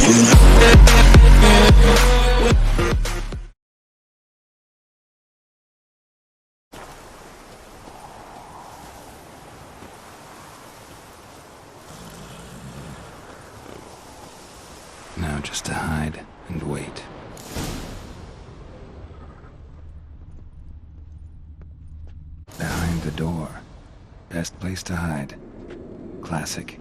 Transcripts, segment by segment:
Now just to hide and wait. Behind the door. Best place to hide. Classic.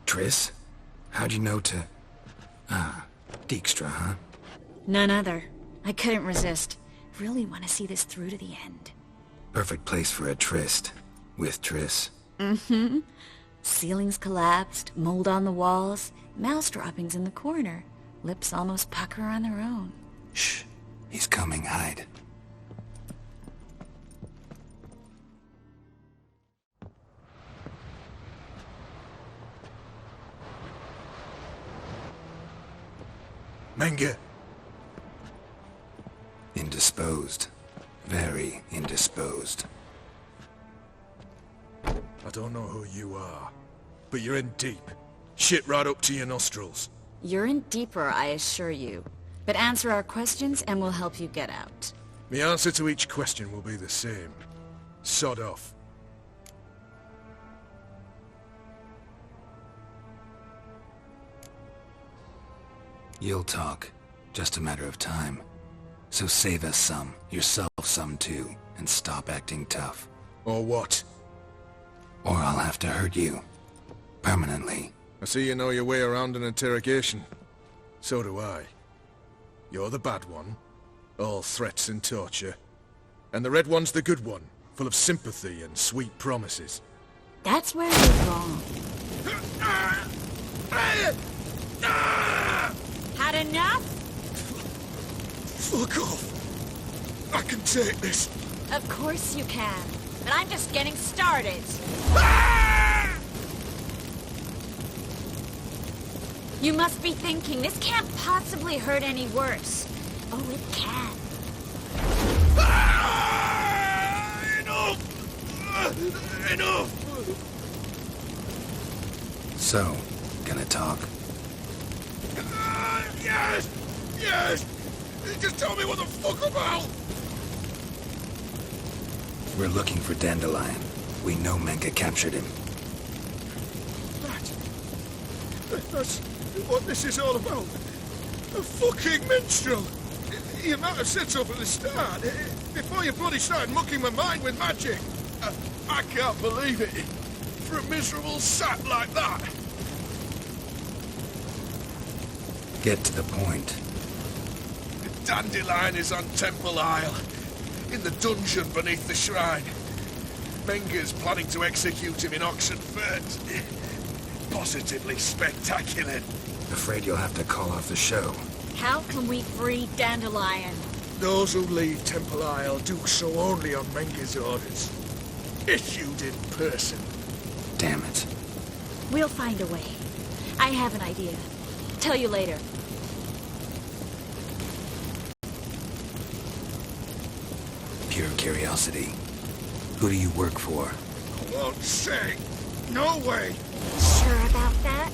Triss? How'd you know to... Dijkstra, huh? None other. I couldn't resist. Really want to see this through to the end. Perfect place for a tryst. With Triss. Mm-hmm. Ceilings collapsed, mold on the walls, mouse droppings in the corner. Lips almost pucker on their own. Shh. He's coming, hide. Menge. Indisposed. Very indisposed. I don't know who you are, but you're in deep. Shit right up to your nostrils. You're in deeper, I assure you. But answer our questions and we'll help you get out. The answer to each question will be the same. Sod off. You'll talk. Just a matter of time. So save us some, yourself some too, and stop acting tough. Or what? Or I'll have to hurt you. Permanently. I see you know your way around an interrogation. So do I. You're the bad one. All threats and torture. And the red one's the good one, full of sympathy and sweet promises. That's where you're wrong. Had enough? Fuck off! I can take this. Of course you can. But I'm just getting started. You must be thinking, this can't possibly hurt any worse. Oh, it can. Enough! Enough! So, gonna talk? Yes! Yes! Just tell me what the fuck about! We're looking for Dandelion. We know Menge captured him. That's what this is all about. A fucking minstrel! You might have said so from the start, before you bloody started mucking my mind with magic. I can't believe it. For a miserable sap like that. Get to the point. The Dandelion is on Temple Isle, in the dungeon beneath the shrine. Menge's planning to execute him in Oxenfurt. Positively spectacular. Afraid you'll have to call off the show. How can we free Dandelion? Those who leave Temple Isle do so only on Menge's orders. Issued in person. Damn it. We'll find a way. I have an idea. Tell you later. Pure curiosity. Who do you work for? I won't say. No way. Sure about that?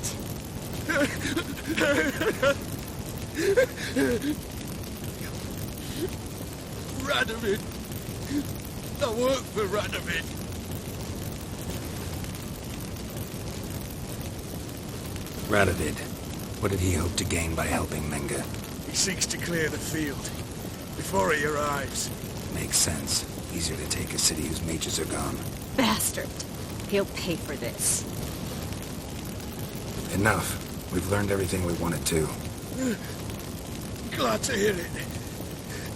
Radovid. I work for Radovid. Radovid. What did he hope to gain by helping Menge? He seeks to clear the field before he arrives. Makes sense. Easier to take a city whose mages are gone. Bastard. He'll pay for this. Enough. We've learned everything we wanted to. Glad to hear it.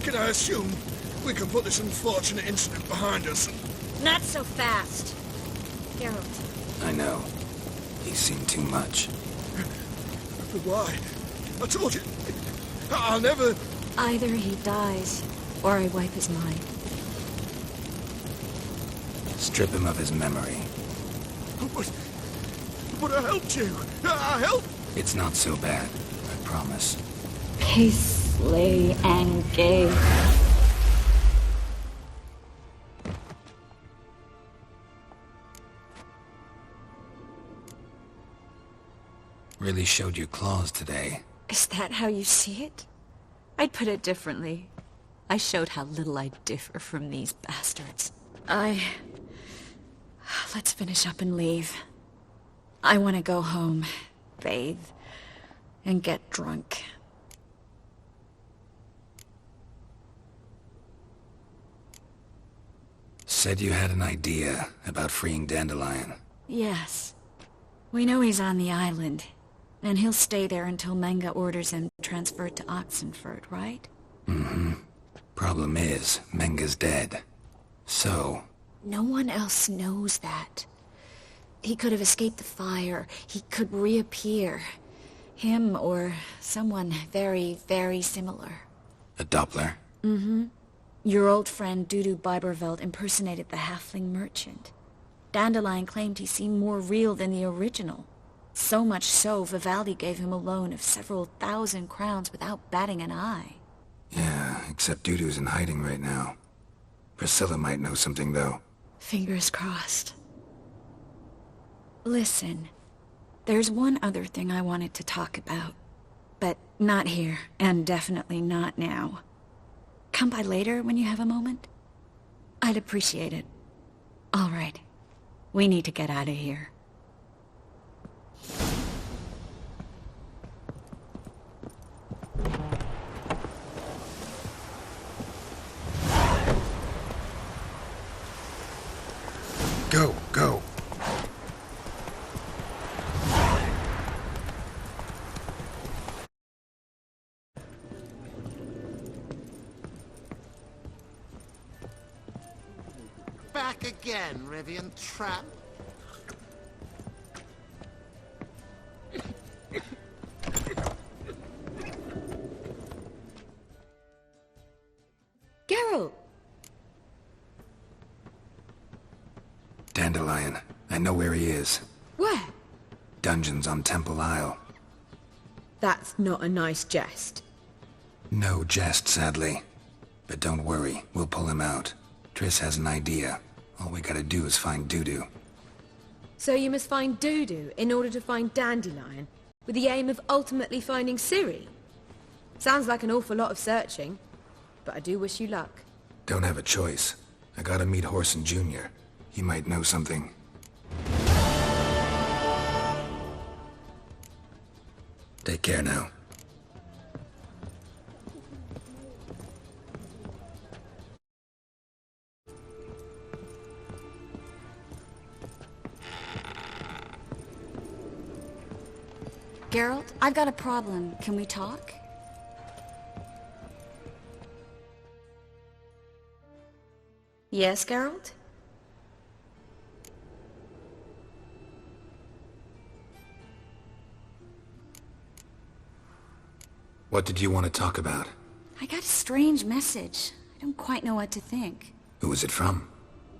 Can I assume we can put this unfortunate incident behind us? Not so fast. Geralt. I know. He's seen too much. But why? I told you. I'll never... Either he dies, or I wipe his mind. Strip him of his memory. But I helped you. I helped. It's not so bad, I promise. Peace, slay, and gay. Really showed your claws today. Is that how you see it? I'd put it differently. I showed how little I differ from these bastards. Let's finish up and leave. I want to go home, bathe, and get drunk. Said you had an idea about freeing Dandelion. Yes. We know he's on the island, and he'll stay there until Menga orders him transferred to Oxenford, right? Mm-hmm. Problem is, Menga's dead. So... No one else knows that. He could have escaped the fire. He could reappear. Him or someone very, very similar. A Doppler? Mm-hmm. Your old friend Dudu Biberveld impersonated the halfling merchant. Dandelion claimed he seemed more real than the original. So much so, Vivaldi gave him a loan of several thousand crowns without batting an eye. Yeah, except Dudu's in hiding right now. Priscilla might know something, though. Fingers crossed. Listen, there's one other thing I wanted to talk about. But not here, and definitely not now. Come by later when you have a moment? I'd appreciate it. All right. We need to get out of here. Go, go. Back again, Rivian Trap. Geralt! Dandelion. I know where he is. Where? Dungeons on Temple Isle. That's not a nice jest. No jest, sadly. But don't worry, we'll pull him out. Triss has an idea. All we gotta do is find Dudu. So you must find Dudu in order to find Dandelion, with the aim of ultimately finding Ciri? Sounds like an awful lot of searching, but I do wish you luck. Don't have a choice. I gotta meet Horson Jr. He might know something. Take care now. Geralt, I've got a problem. Can we talk? Yes, Geralt? What did you want to talk about? I got a strange message. I don't quite know what to think. Who was it from?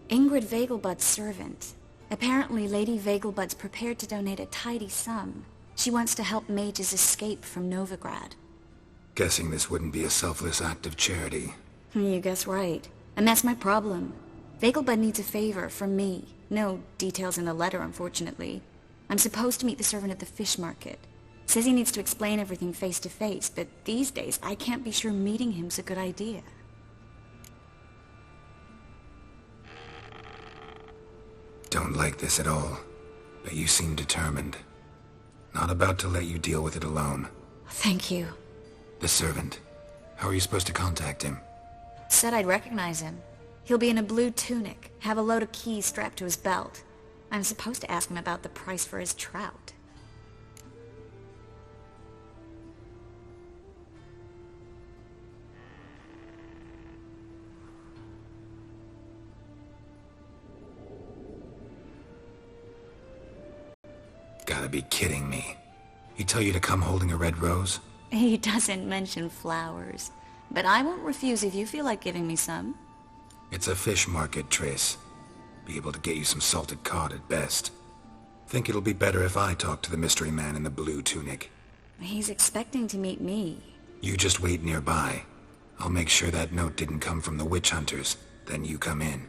Ingrid Vegelbud's servant. Apparently, Lady Vegelbud's prepared to donate a tidy sum. She wants to help mages escape from Novigrad. Guessing this wouldn't be a selfless act of charity. You guess right. And that's my problem. Vegelbud needs a favor from me. No details in the letter, unfortunately. I'm supposed to meet the servant at the fish market. Says he needs to explain everything face to face, but these days I can't be sure meeting him's a good idea. Don't like this at all, but you seem determined. Not about to let you deal with it alone. Thank you. The servant. How are you supposed to contact him? Said I'd recognize him. He'll be in a blue tunic, have a load of keys strapped to his belt. I'm supposed to ask him about the price for his trout. Gotta be kidding me. He tell you to come holding a red rose? He doesn't mention flowers, but I won't refuse if you feel like giving me some. It's a fish market, Triss. Be able to get you some salted cod at best. Think it'll be better if I talk to the mystery man in the blue tunic. He's expecting to meet me. You just wait nearby. I'll make sure that note didn't come from the witch hunters. Then you come in.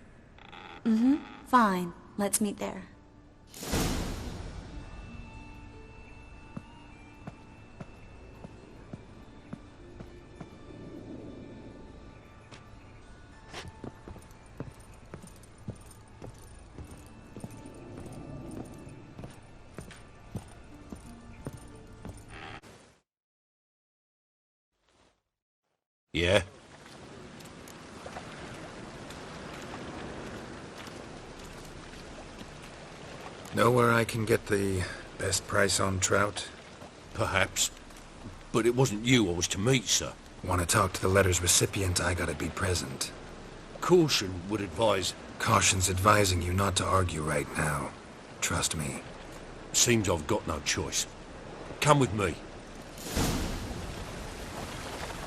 Fine. Let's meet there. Yeah? Know where I can get the best price on trout? Perhaps. But it wasn't you I was to meet, sir. Want to talk to the letter's recipient, I gotta be present. Caution would advise... Caution's advising you not to argue right now. Trust me. Seems I've got no choice. Come with me.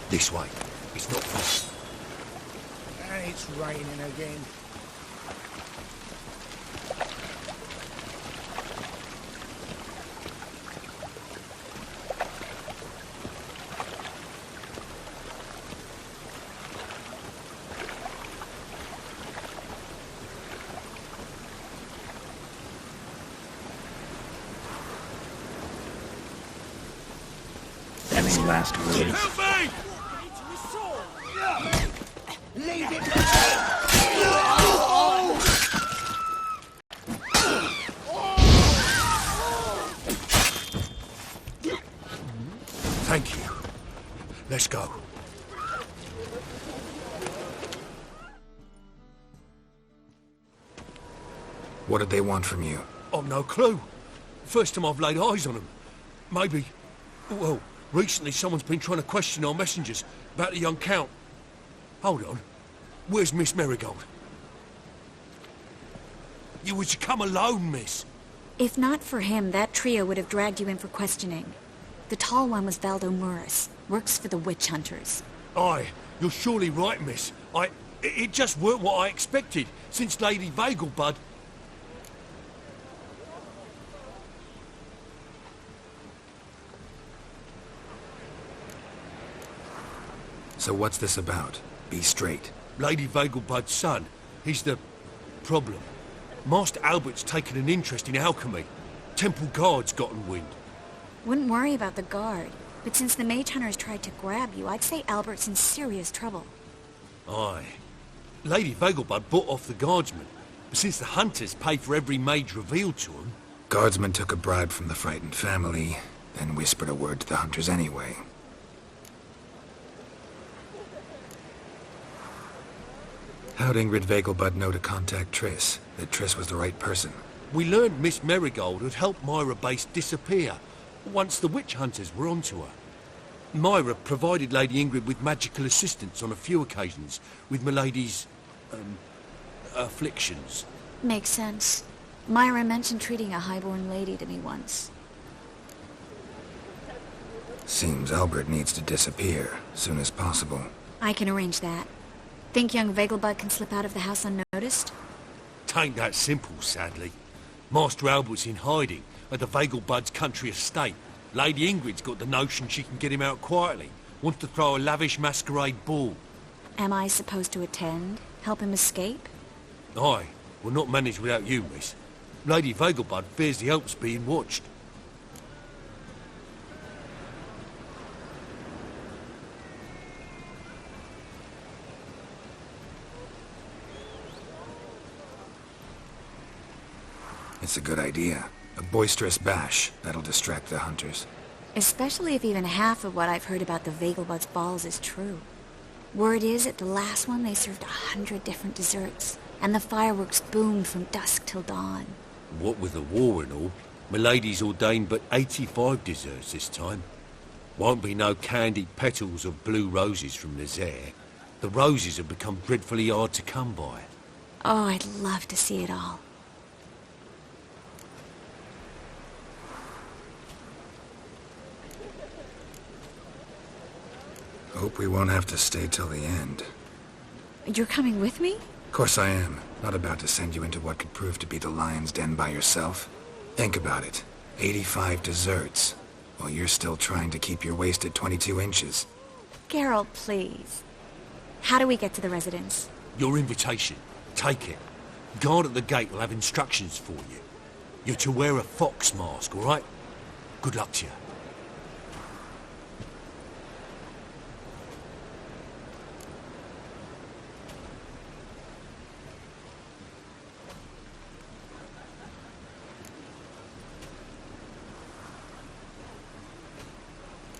This way. It's not far. And it's raining again. Any last words? Help me! Leave it! Thank you. Let's go. What did they want from you? I've no clue. First time I've laid eyes on them. Maybe... Well, recently someone's been trying to question our messengers about the young Count. Hold on. Where's Miss Marigold? You were to come alone, miss. If not for him, that trio would have dragged you in for questioning. The tall one was Valdo Muris. Works for the witch hunters. Aye, you're surely right, miss. It just weren't what I expected, since Lady Vegelbud... So what's this about? Be straight. Lady Vegelbud's son. He's the... problem. Master Albert's taken an interest in alchemy. Temple guards gotten wind. Wouldn't worry about the guard. But since the mage hunters tried to grab you, I'd say Albert's in serious trouble. Aye. Lady Vegelbud bought off the guardsmen. But since the hunters pay for every mage revealed to them... Guardsmen took a bribe from the frightened family, then whispered a word to the hunters anyway. How'd Ingrid Vegelbud know to contact Triss? That Triss was the right person? We learned Miss Marigold had helped Myra Base disappear once the witch hunters were onto her. Myra provided Lady Ingrid with magical assistance on a few occasions with Milady's... afflictions. Makes sense. Myra mentioned treating a highborn lady to me once. Seems Albert needs to disappear, soon as possible. I can arrange that. Think young Vegelbud can slip out of the house unnoticed? Tain't that simple, sadly. Master Albert's in hiding at the Vegelbud's country estate. Lady Ingrid's got the notion she can get him out quietly. Wants to throw a lavish masquerade ball. Am I supposed to attend? Help him escape? Aye, we'll not manage without you, miss. Lady Vegelbud fears the Alps being watched. It's a good idea. A boisterous bash. That'll distract the hunters. Especially if even half of what I've heard about the Vegelbud's balls is true. Word is, at the last one they served 100 different desserts, and the fireworks boomed from dusk till dawn. What with the war and all, Milady's ordained but 85 desserts this time. Won't be no candied petals of blue roses from Nazaire. The roses have become dreadfully hard to come by. Oh, I'd love to see it all. Hope we won't have to stay till the end. You're coming with me? Of course I am. Not about to send you into what could prove to be the lion's den by yourself. Think about it. 85 desserts, while you're still trying to keep your waist at 22 inches. Geralt, please. How do we get to the residence? Your invitation. Take it. Guard at the gate will have instructions for you. You're to wear a fox mask, all right? Good luck to you.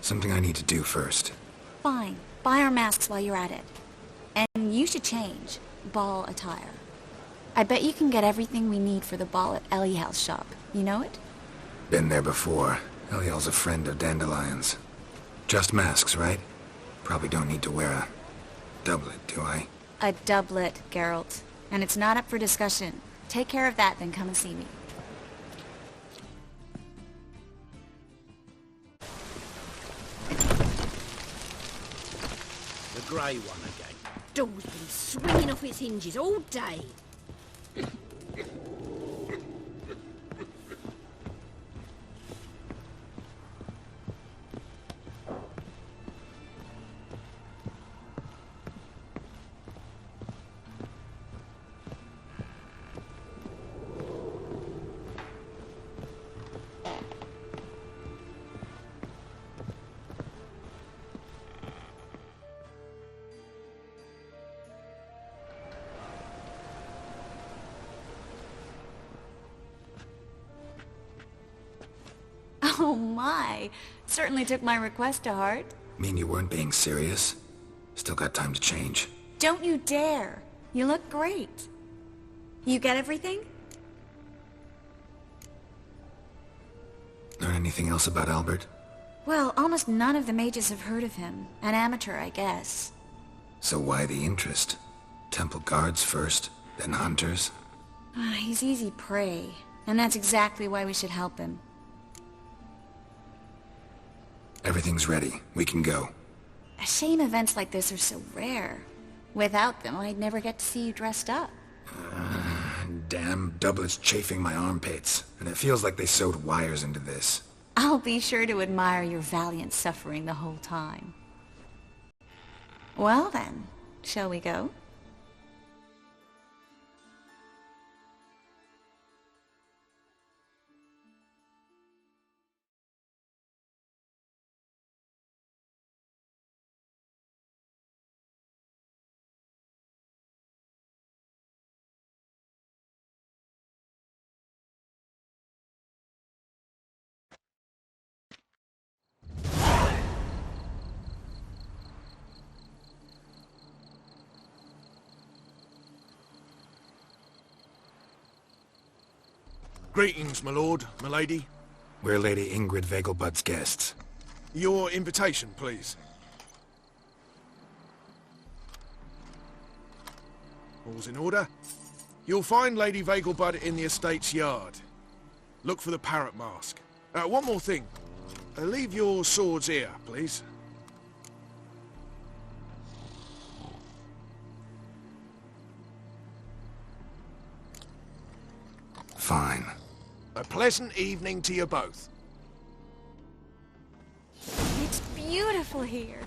Something I need to do first. Fine. Buy our masks while you're at it. And you should change. Ball attire. I bet you can get everything we need for the ball at Eliel's shop. You know it? Been there before. Eliel's a friend of Dandelion's. Just masks, right? Probably don't need to wear a doublet, do I? A doublet, Geralt. And it's not up for discussion. Take care of that, then come and see me. The grey one again. Door's been swinging off its hinges all day. Oh my! Certainly took my request to heart. Mean you weren't being serious? Still got time to change. Don't you dare! You look great. You get everything? Learn anything else about Albert? Well, almost none of the mages have heard of him. An amateur, I guess. So why the interest? Temple guards first, then hunters? He's easy prey, and that's exactly why we should help him. Everything's ready. We can go. A shame events like this are so rare. Without them, I'd never get to see you dressed up. Damn doublets chafing my armpits, and it feels like they sewed wires into this. I'll be sure to admire your valiant suffering the whole time. Well then, shall we go? Greetings, my lord, my lady. We're Lady Ingrid Vegelbud's guests. Your invitation, please. All's in order. You'll find Lady Vegelbud in the estate's yard. Look for the parrot mask. One more thing. Leave your swords here, please. Fine. A pleasant evening to you both. It's beautiful here.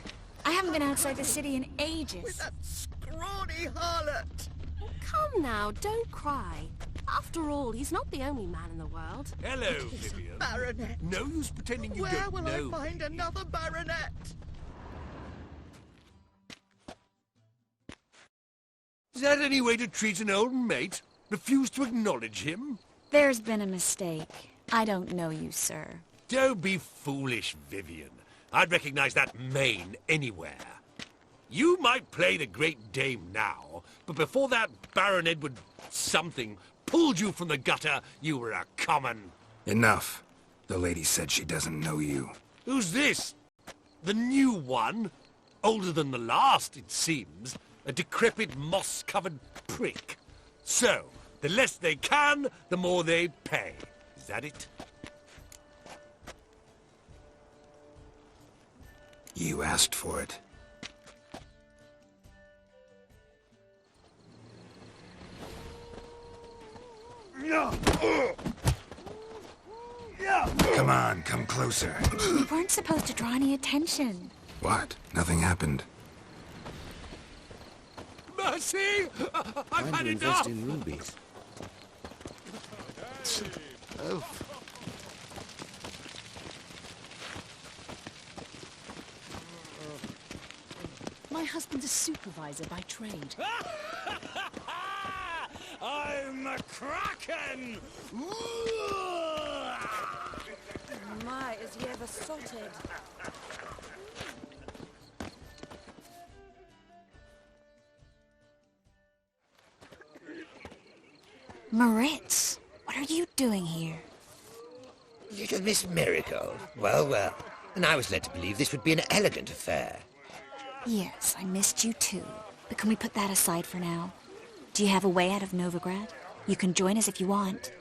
I haven't been outside the city in ages. With that scrawny harlot! Come now, don't cry. After all, he's not the only man in the world. Hello, Vivian. Baronet! No use pretending you Where don't will know. I find another baronet? Is that any way to treat an old mate? Refuse to acknowledge him? There's been a mistake. I don't know you, sir. Don't be foolish, Vivian. I'd recognize that mane anywhere. You might play the Great Dame now, but before that Baron Edward something pulled you from the gutter, you were a common... Enough. The lady said she doesn't know you. Who's this? The new one? Older than the last, it seems. A decrepit, moss-covered prick. So, the less they can, the more they pay. Is that it? You asked for it. Come on, come closer. We weren't supposed to draw any attention. What? Nothing happened. Mercy! I've had enough! In rubies. Oh. My husband's a supervisor by trade. I'm a kraken! My, is he ever sorted? Moritz, what are you doing here? Little Miss Miracle. Well, well. And I was led to believe this would be an elegant affair. Yes, I missed you too. But can we put that aside for now? Do you have a way out of Novigrad? You can join us if you want.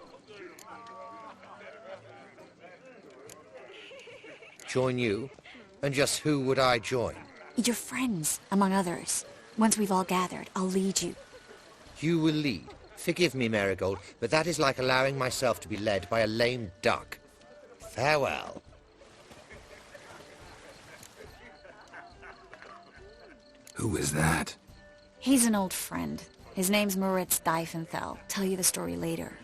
Join you? And just who would I join? Your friends, among others. Once we've all gathered, I'll lead you. You will lead. Forgive me, Marigold, but that is like allowing myself to be led by a lame duck. Farewell. Who is that? He's an old friend. His name's Moritz Diefenthal. Tell you the story later.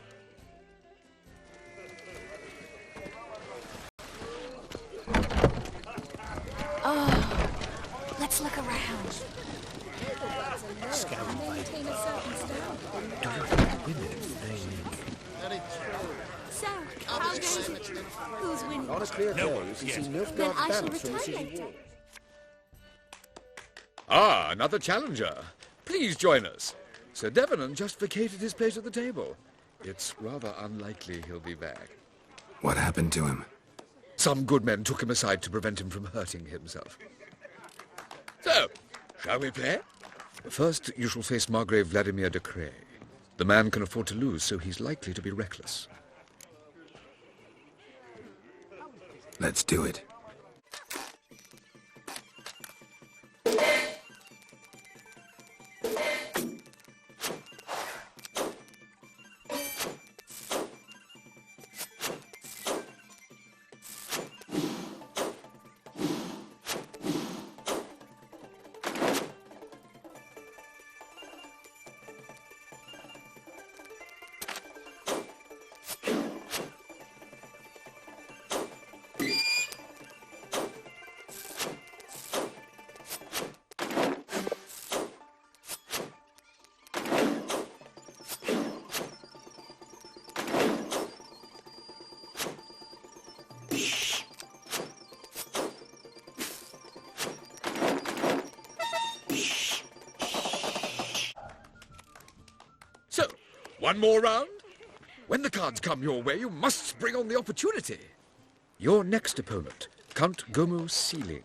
Oh, let's look around. Maintain a certain style. So, how goes it? Who's winning? On a clear day, you see Then Nilfgaard I shall balance from return City later. Wall. Ah, another challenger. Please join us. Sir Devenant just vacated his place at the table. It's rather unlikely he'll be back. What happened to him? Some good men took him aside to prevent him from hurting himself. So, shall we play? First, you shall face Margrave Vladimir de Cray. The man can afford to lose, so he's likely to be reckless. Let's do it. One more round? When the cards come your way, you must spring on the opportunity. Your next opponent, Count Gomo Sealing.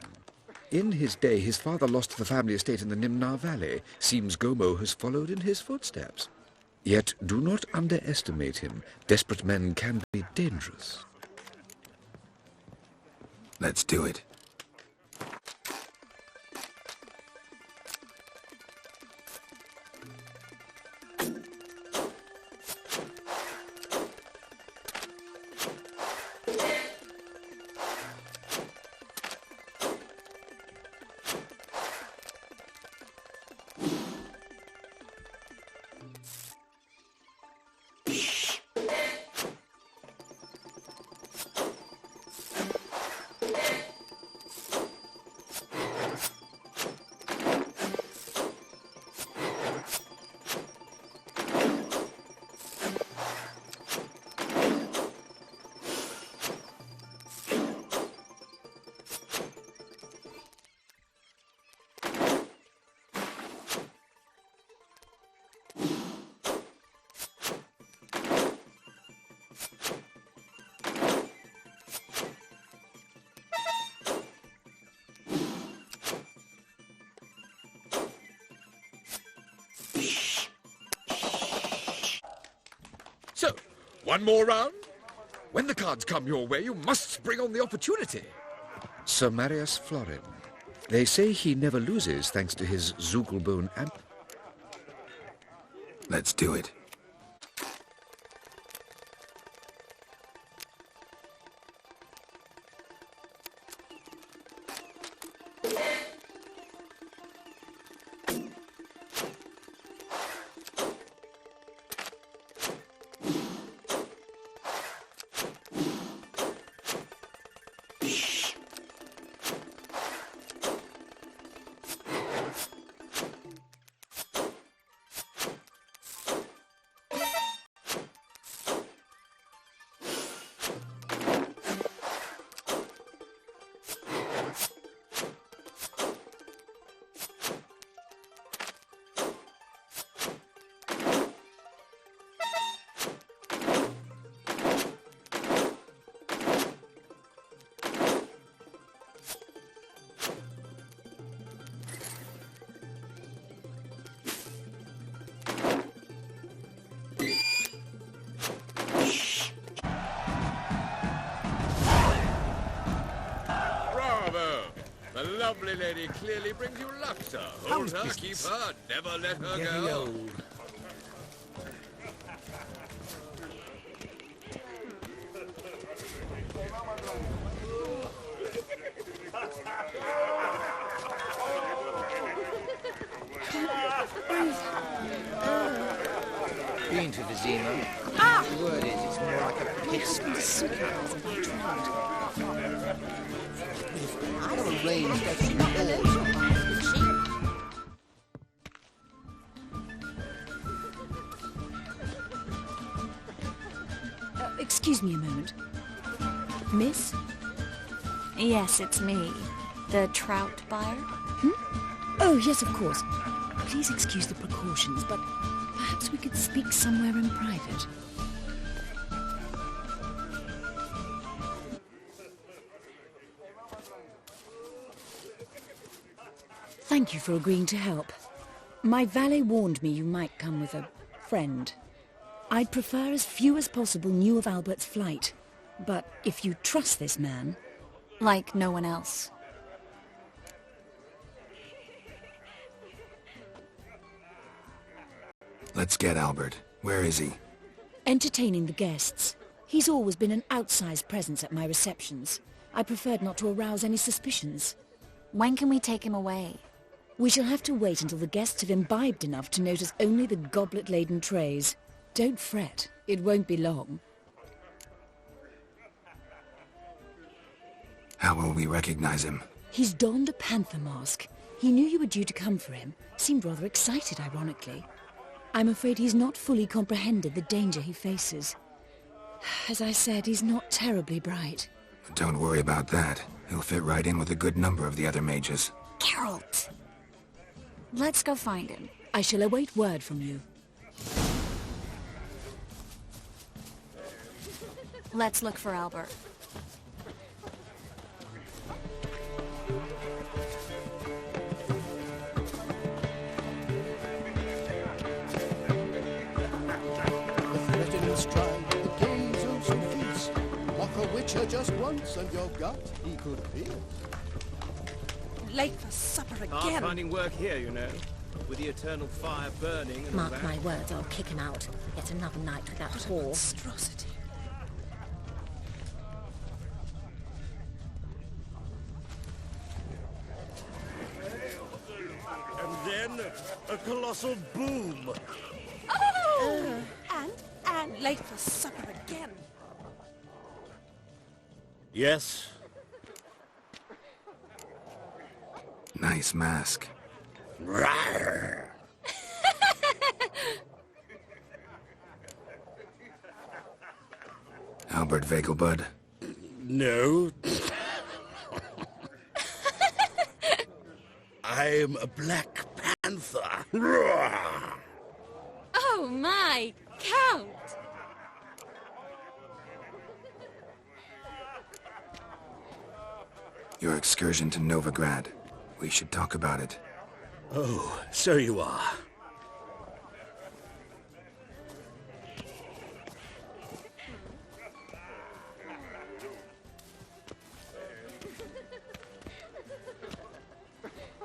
In his day, his father lost the family estate in the Nimnar Valley. Seems Gomo has followed in his footsteps. Yet do not underestimate him. Desperate men can be dangerous. Let's do it. So, one more round? When the cards come your way, you must spring on the opportunity. Sir Marius Florin. They say he never loses thanks to his Zugelbone amp. Let's do it. lovely lady clearly brings you luck, sir. Hold her, keep her, never let her go. Old. Been to Vizima. The word is, it's more like a piss. I have arranged Excuse me a moment. Miss? Yes, it's me. The trout buyer? Oh, yes, of course. Please excuse the precautions, but perhaps we could speak somewhere in private. Thank you for agreeing to help. My valet warned me you might come with a friend. I'd prefer as few as possible knew of Albert's flight. But if you trust this man... Like no one else. Let's get Albert. Where is he? Entertaining the guests. He's always been an outsized presence at my receptions. I preferred not to arouse any suspicions. When can we take him away? We shall have to wait until the guests have imbibed enough to notice only the goblet-laden trays. Don't fret. It won't be long. How will we recognize him? He's donned a panther mask. He knew you were due to come for him. Seemed rather excited, ironically. I'm afraid he's not fully comprehended the danger he faces. As I said, he's not terribly bright. Don't worry about that. He'll fit right in with a good number of the other mages. Geralt! Let's go find him. I shall await word from you. Let's look for Albert. Stride the gaze of some feats. Mock a witcher just once, and your gut he could feel. Late for supper again. Hard finding work here, you know. With the eternal fire burning and all Mark that. my words, I'll kick him out. Yet another night with that whore. Monstrosity. And then a colossal boom. Oh! And late for supper again. Yes. Nice mask. Rawr. Albert Vegelbud? No. I'm a Black Panther. Rawr. Oh my, Count! Your excursion to Novigrad. We should talk about it. Oh, so you are.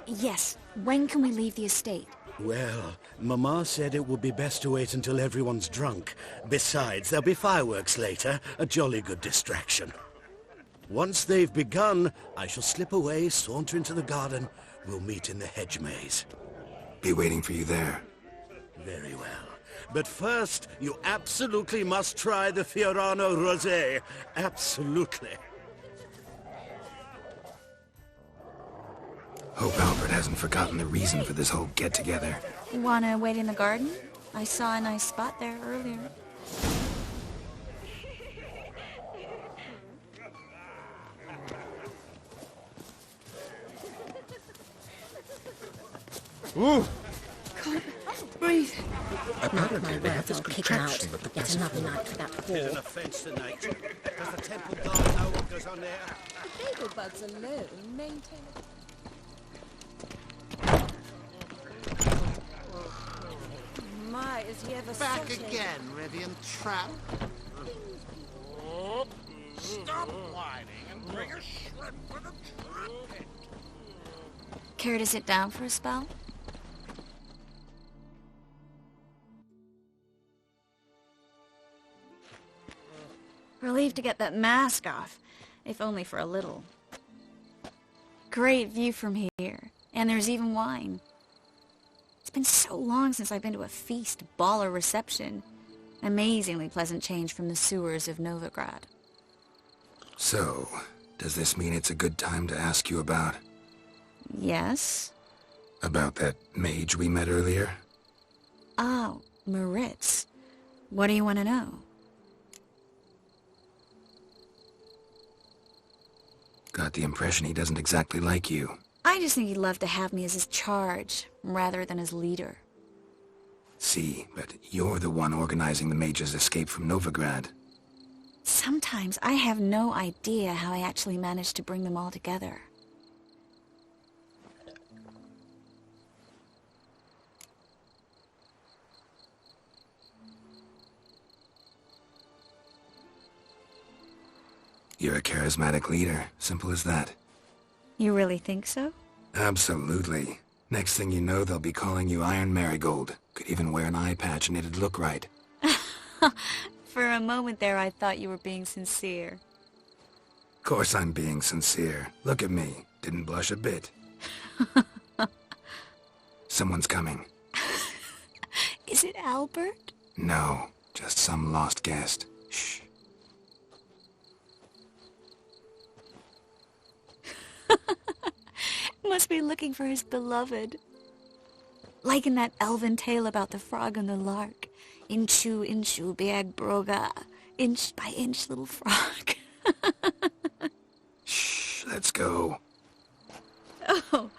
Yes. When can we leave the estate? Well, Mama said it would be best to wait until everyone's drunk. Besides, there'll be fireworks later, a jolly good distraction. Once they've begun, I shall slip away, saunter into the garden. We'll meet in the hedge maze. Be waiting for you there. Very well. But first, you absolutely must try the Fiorano Rosé. Absolutely. Hope Albert hasn't forgotten the reason for this whole get-together. Wanna wait in the garden? I saw a nice spot there earlier. Ooh. Can't breathe. Mark my words, I'll kick him out. Yet another night with that There's an whore. offence to nature. Does the temple guard know what goes on there? The bagel buds alone maintain a... My, is he ever Back sorted? again, Rivian Trap. Stop whining and bring a shrimp for the trumpet. Care to sit down for a spell? Relieved to get that mask off, if only for a little. Great view from here, and there's even wine. It's been so long since I've been to a feast, ball, or reception. Amazingly pleasant change from the sewers of Novigrad. So, does this mean it's a good time to ask you about? Yes? About that mage we met earlier? Oh, Moritz. What do you want to know? Got the impression he doesn't exactly like you. I just think he'd love to have me as his charge, rather than his leader. See, but you're the one organizing the mage's escape from Novigrad. Sometimes I have no idea how I actually managed to bring them all together. You're a charismatic leader. Simple as that. You really think so? Absolutely. Next thing you know, they'll be calling you Iron Marigold. Could even wear an eye patch and it'd look right. For a moment there, I thought you were being sincere. Of course I'm being sincere. Look at me. Didn't blush a bit. Someone's coming. Is it Albert? No, just some lost guest. Shh. Must be looking for his beloved. Like in that elven tale about the frog and the lark. Inchu, inchu, bag broga. Inch by inch, little frog. Shh, let's go. Oh.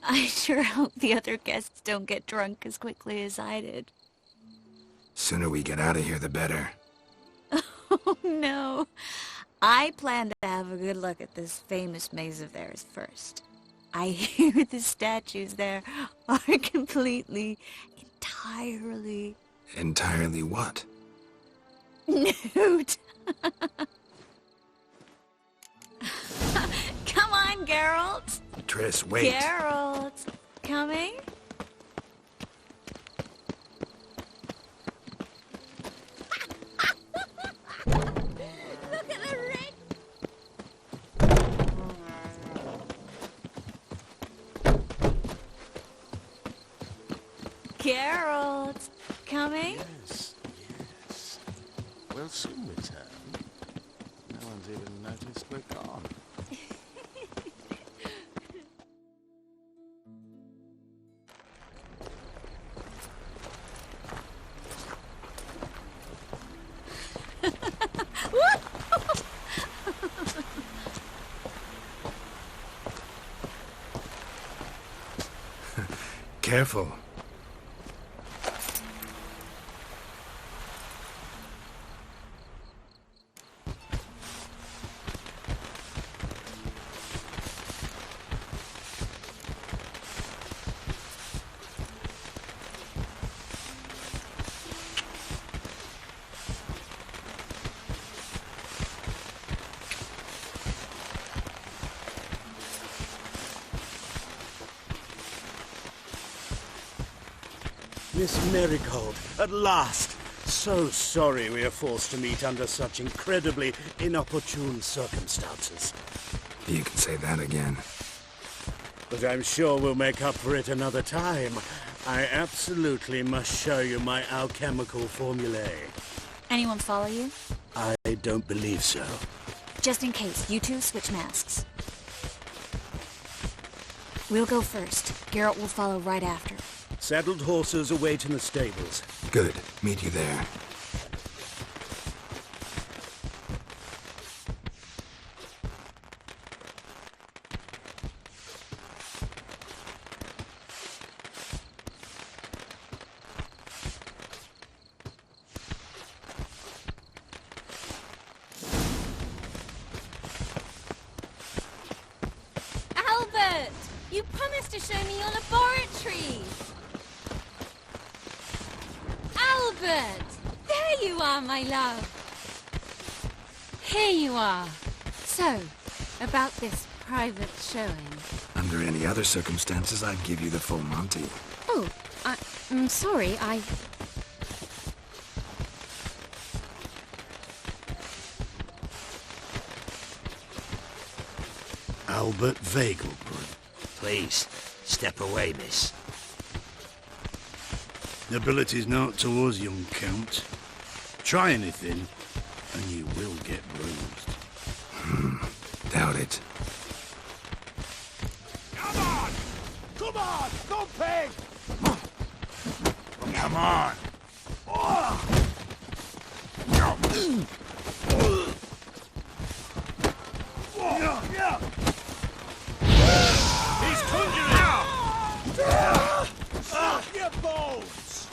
I sure hope the other guests don't get drunk as quickly as I did. Sooner we get out of here, the better. Oh, no. I plan to have a good look at this famous maze of theirs first. I hear the statues there are completely, entirely... Entirely what? Nude. Come on, Geralt. Triss, wait. Geralt, coming? Geralt, coming? Yes, yes. We'll soon return. No one's even noticed we're gone. Careful. Miss Marigold, at last! So sorry we are forced to meet under such incredibly inopportune circumstances. You can say that again. But I'm sure we'll make up for it another time. I absolutely must show you my alchemical formulae. Anyone follow you? I don't believe so. Just in case, you two switch masks. We'll go first. Geralt will follow right after. Saddled horses await in the stables. Good. Meet you there. Albert! You promised to show me your laboratory! Albert! There you are, my love. Here you are. So, about this private showing. Under any other circumstances, I'd give you the full Monty. Oh, I'm sorry, Albert Vegelbrun. Please, step away, miss. Nobility's not to us, young Count. Try anything, and you will get bruised. Doubt it. Come on! Come on! Go, pig! Come on! He's conjuring! Stop your bones!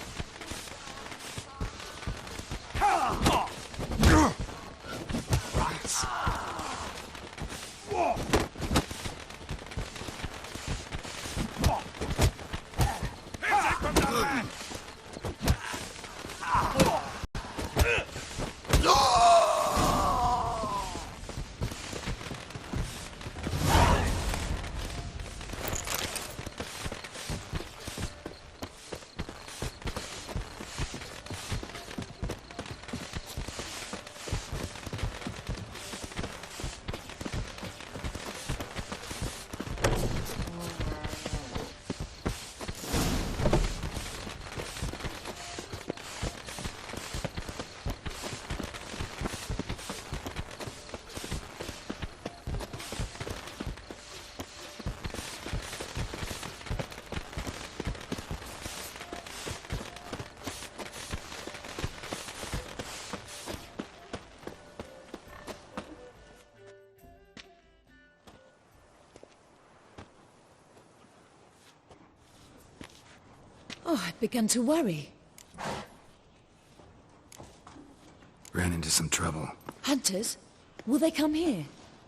Oh, I've begun to worry. Ran into some trouble. Hunters? Will they come here?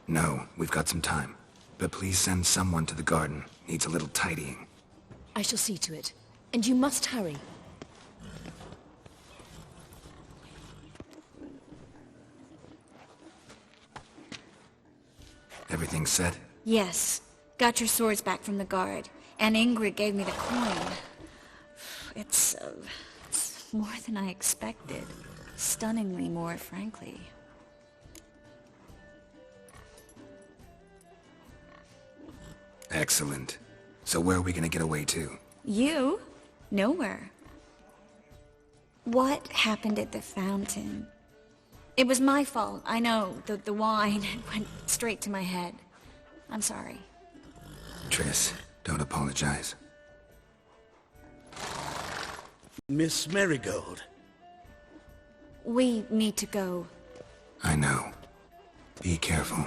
No, we've got some time. But please send someone to the garden. Needs a little tidying. I shall see to it. And you must hurry. Everything set? Yes. Got your swords back from the guard. And Ingrid gave me the coin. It's more than I expected. Stunningly more, frankly. Excellent. So where are we gonna get away to? You? Nowhere. What happened at the fountain? It was my fault, I know. The wine went straight to my head. I'm sorry. Triss, don't apologize. Miss Marigold. We need to go. I know. Be careful.